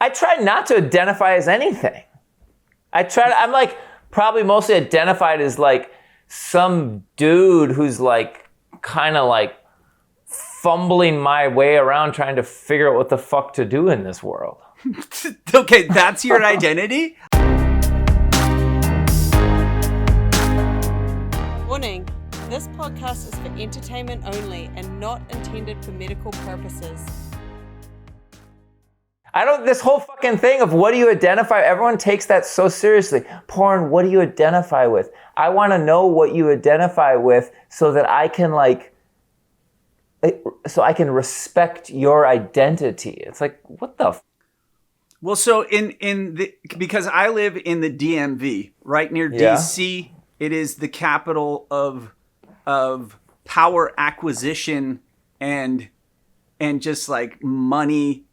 I try not to identify as anything. I'm like probably mostly identified as like some dude who's like kind of like fumbling my way around trying to figure out what the fuck to do in this world. Okay, that's your identity? Warning, this podcast is for entertainment only and not intended for medical purposes. This whole fucking thing of what do you identify, everyone takes that so seriously. Porn, what do you identify with? I want to know what you identify with so that I can respect your identity. It's like, what the Well, so because I live in the DMV, right near DC, it is the capital of power acquisition and just like money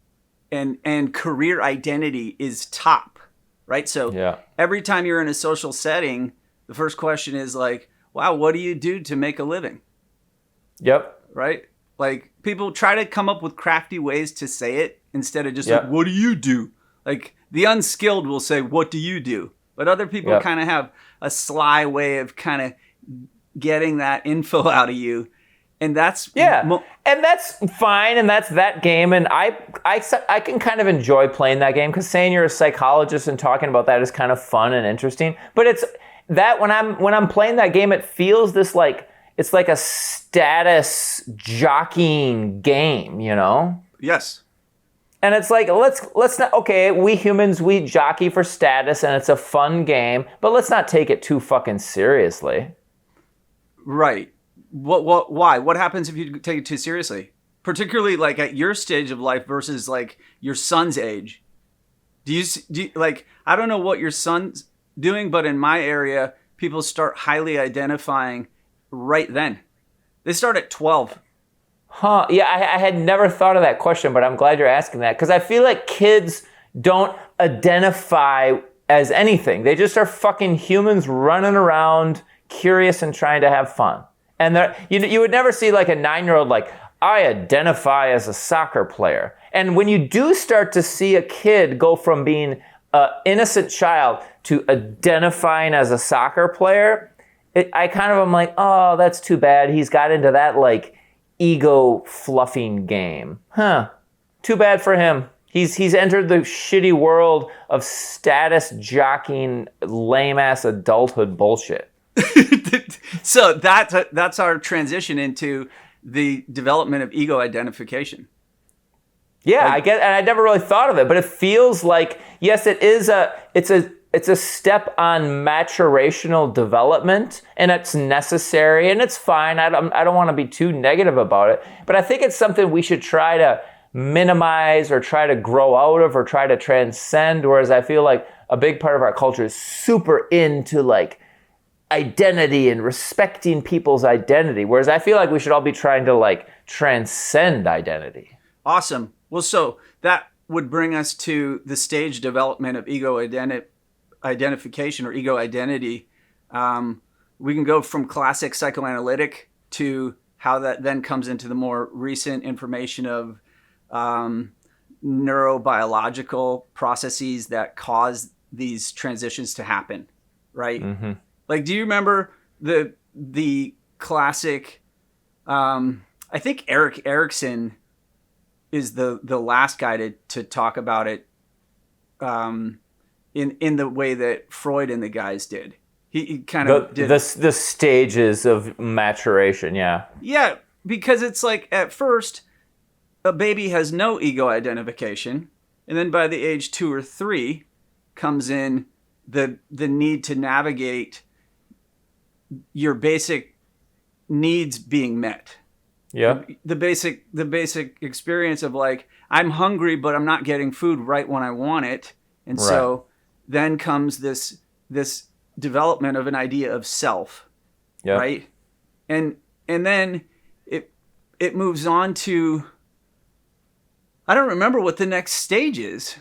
and career identity is top, right? So every time you're in a social setting, the first question is like, wow, what do you do to make a living? Yep. Right? Like people try to come up with crafty ways to say it instead of just like, what do you do? Like the unskilled will say, what do you do? But other people kind of have a sly way of kind of getting that info out of you. And that's and that's fine, and that's that game, and I can kind of enjoy playing that game because saying you're a psychologist and talking about that is kind of fun and interesting. But it's that when I'm playing that game, it feels it's like a status jockeying game, you know? Yes. And it's like let's not we humans we jockey for status and it's a fun game, but let's not take it too fucking seriously. Right. Why? What happens if you take it too seriously? Particularly like at your stage of life versus like your son's age. Do you like, I don't know what your son's doing, but in my area, people start highly identifying right then. They start at 12. Huh. Yeah, I had never thought of that question, but I'm glad you're asking that because I feel like kids don't identify as anything. They just are fucking humans running around, curious and trying to have fun. And you would never see like a 9-year-old like, I identify as a soccer player. And when you do start to see a kid go from being an innocent child to identifying as a soccer player, I kind of am like, oh, that's too bad. He's got into that like ego fluffing game. Huh. Too bad for him. He's entered the shitty world of status jockeying, lame-ass adulthood bullshit. So that's our transition into the development of ego identification. Yeah, I get, and I never really thought of it, but it feels like yes, it's a step on maturational development, and it's necessary and it's fine. I don't want to be too negative about it, but I think it's something we should try to minimize or try to grow out of or try to transcend. Whereas I feel like a big part of our culture is super into like identity and respecting people's identity, whereas I feel like we should all be trying to like transcend identity. Awesome. Well, so that would bring us to the stage development of ego identification or ego identity. We can go from classic psychoanalytic to how that then comes into the more recent information of neurobiological processes that cause these transitions to happen, right? Mm-hmm. Like, do you remember the classic? I think Erik Erikson is the last guy to talk about it in the way that Freud and the guys did. He kind of did the stages of maturation. Yeah, because it's like at first a baby has no ego identification, and then by the age 2 or 3 comes in the need to navigate your basic needs being met. Yeah. The basic experience of like, I'm hungry, but I'm not getting food right when I want it. And so then comes this development of an idea of self. Yeah. Right. And then it moves on to, I don't remember what the next stage is,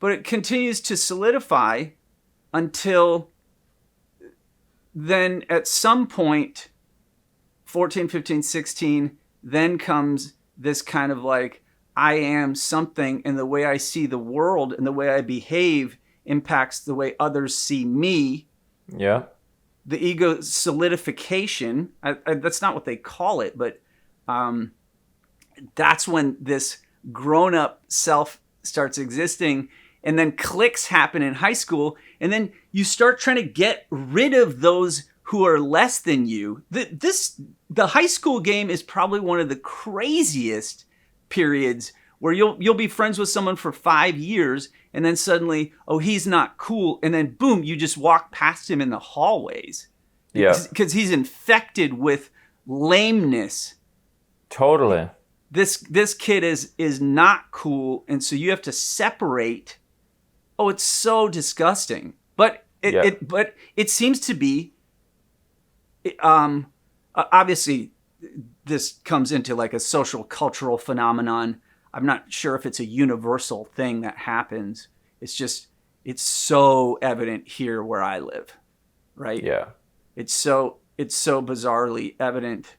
but it continues to solidify until then at some point, 14, 15, 16, then comes this kind of like, I am something, and the way I see the world and the way I behave impacts the way others see me. Yeah. The ego solidification, that's not what they call it, but that's when this grown-up self starts existing, and then clicks happen in high school, and then you start trying to get rid of those who are less than you. The high school game is probably one of the craziest periods where you'll be friends with someone for 5 years, and then suddenly, oh, he's not cool, and then boom, you just walk past him in the hallways. Yeah. Because he's infected with lameness. Totally. This kid is not cool, and so you have to separate. Oh, it's so disgusting. But it seems to be obviously this comes into like a social cultural phenomenon. I'm not sure if it's a universal thing that happens. It's so evident here where I live, right? Yeah. It's so bizarrely evident.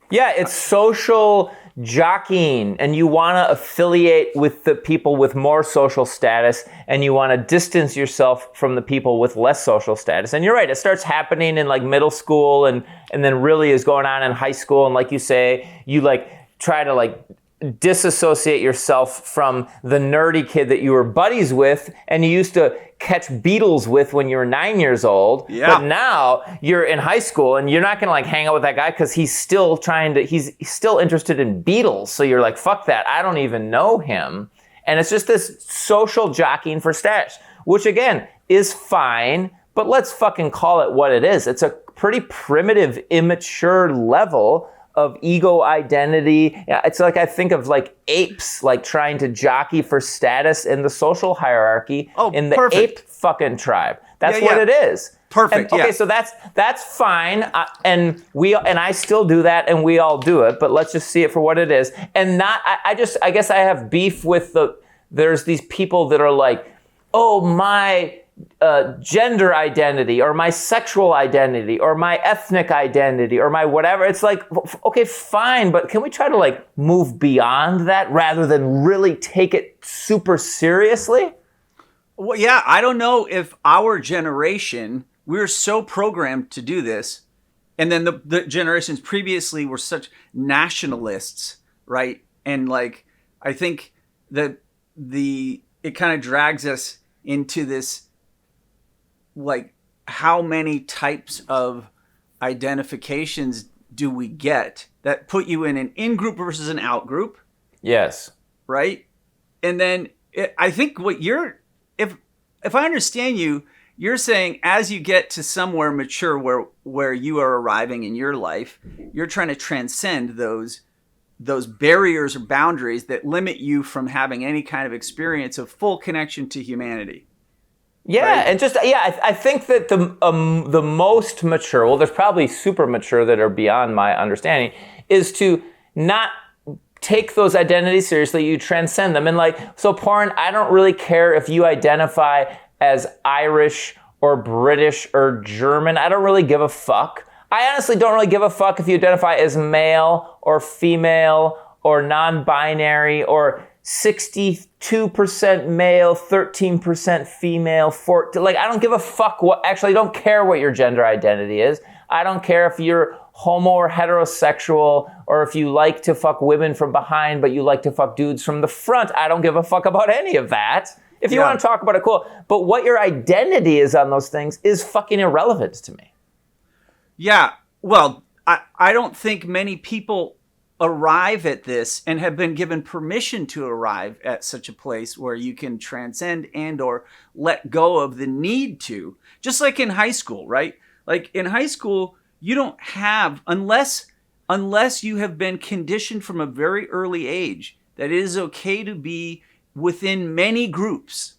Yeah, it's social jockeying, and you want to affiliate with the people with more social status, and you want to distance yourself from the people with less social status. And you're right, it starts happening in like middle school, and then really is going on in high school. And like you say, you like try to like disassociate yourself from the nerdy kid that you were buddies with and you used to catch beetles with when you were 9 years old. Yeah. But now you're in high school and you're not going to like hang out with that guy because he's still interested in beetles. So you're like, fuck that. I don't even know him. And it's just this social jockeying for status, which again is fine, but let's fucking call it what it is. It's a pretty primitive, immature level of ego identity. It's like I think of like apes like trying to jockey for status in the social hierarchy in the ape fucking tribe. That's what it is. Perfect. Okay, so that's fine, and I still do that, and we all do it. But let's just see it for what it is, and not. I guess I have beef with there's these people that are like, oh, my gender identity or my sexual identity or my ethnic identity or my whatever. It's like, okay, fine, but can we try to like move beyond that rather than really take it super seriously? Well, yeah, I don't know if our generation, we're so programmed to do this, and then the generations previously were such nationalists, right? And like, I think that it kind of drags us into this, like, how many types of identifications do we get that put you in an in-group versus an out-group? Yes. Right? And then I think what if I understand you, you're saying as you get to somewhere mature where you are arriving in your life, you're trying to transcend those barriers or boundaries that limit you from having any kind of experience of full connection to humanity. Yeah, right? And just I think that the most mature, well, there's probably super mature that are beyond my understanding, is to not take those identities seriously. You transcend them, and like, so Porn, I don't really care if you identify as Irish or British or German. I don't really give a fuck. I honestly don't really give a fuck if you identify as male or female or non-binary or 62% male, 13% female, like, I don't give a fuck actually, I don't care what your gender identity is. I don't care if you're homo or heterosexual, or if you like to fuck women from behind, but you like to fuck dudes from the front. I don't give a fuck about any of that. If you want to talk about it, cool. But what your identity is on those things is fucking irrelevant to me. Yeah, well, I don't think many people arrive at this and have been given permission to arrive at such a place where you can transcend and or let go of the need to. Just like in high school, right? Like in high school, you don't have, unless you have been conditioned from a very early age that it is okay to be within many groups.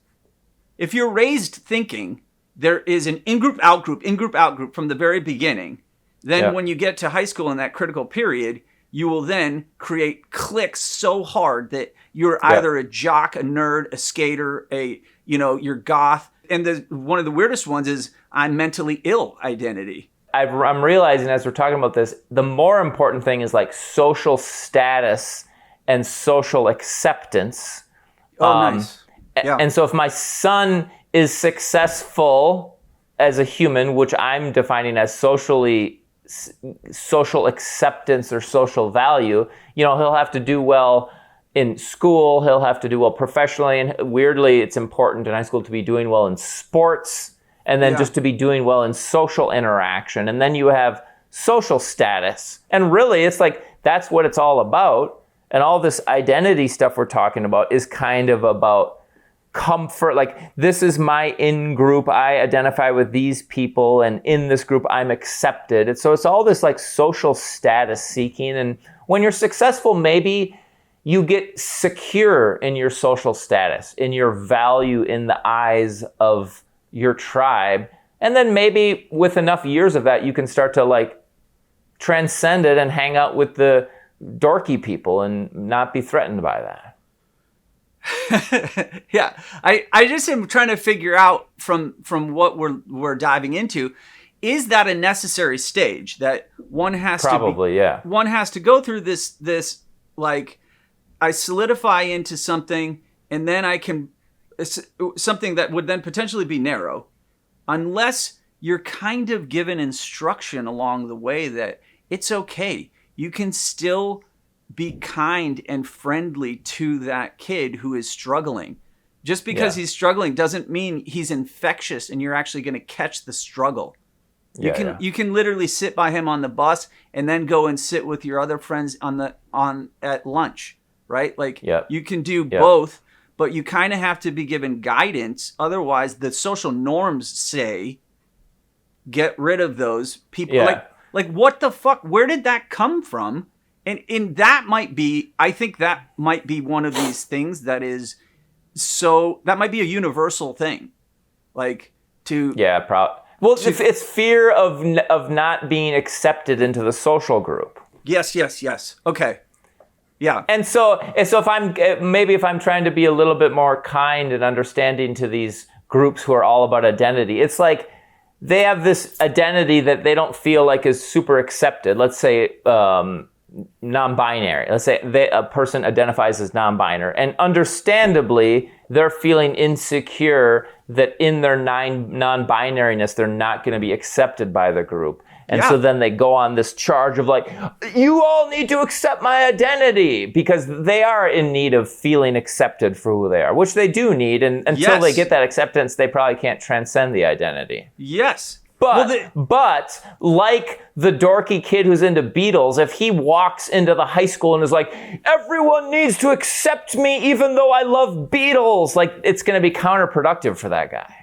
If you're raised thinking there is an in-group, out-group from the very beginning, then when you get to high school in that critical period, you will then create cliques so hard that you're either a jock, a nerd, a skater, you're goth. And one of the weirdest ones is I'm mentally ill identity. I'm realizing as we're talking about this, the more important thing is like social status and social acceptance. Nice. Yeah. And so if my son is successful as a human, which I'm defining as social acceptance or social value, he'll have to do well in school, he'll have to do well professionally, and weirdly, it's important in high school to be doing well in sports, and then just to be doing well in social interaction. And then you have social status. And really, it's like, that's what it's all about. And all this identity stuff we're talking about is kind of about comfort. Like, this is my in-group, I identify with these people, and in this group, I'm accepted. And so it's all this like social status seeking. And when you're successful, maybe you get secure in your social status, in your value in the eyes of your tribe. And then maybe with enough years of that, you can start to like transcend it and hang out with the dorky people and not be threatened by that. Yeah. I just am trying to figure out from what we're diving into, is that a necessary stage that one has one has to go through this like, I solidify into something, and then I can, something that would then potentially be narrow, unless you're kind of given instruction along the way that it's okay. You can still be kind and friendly to that kid who is struggling. Just because he's struggling doesn't mean he's infectious and you're actually going to catch the struggle. You can literally sit by him on the bus and then go and sit with your other friends at lunch. Right? Like, you can do both, but you kind of have to be given guidance. Otherwise, the social norms say, get rid of those people. Yeah. Like, what the fuck? Where did that come from? And that might be, I think that might be one of these things that is that might be a universal thing. Like, to... Yeah, well, it's fear of not being accepted into the social group. Yes. Okay. Yeah. And so if I'm trying to be a little bit more kind and understanding to these groups who are all about identity, it's like they have this identity that they don't feel like is super accepted. Let's say non-binary. Let's say a person identifies as non-binary, and understandably, they're feeling insecure that in their non-binariness, they're not going to be accepted by the group. And so then they go on this charge of like, you all need to accept my identity, because they are in need of feeling accepted for who they are, which they do need. And until they get that acceptance, they probably can't transcend the identity. Yes. But like the dorky kid who's into Beatles, if he walks into the high school and is like, everyone needs to accept me even though I love Beatles, like, it's going to be counterproductive for that guy.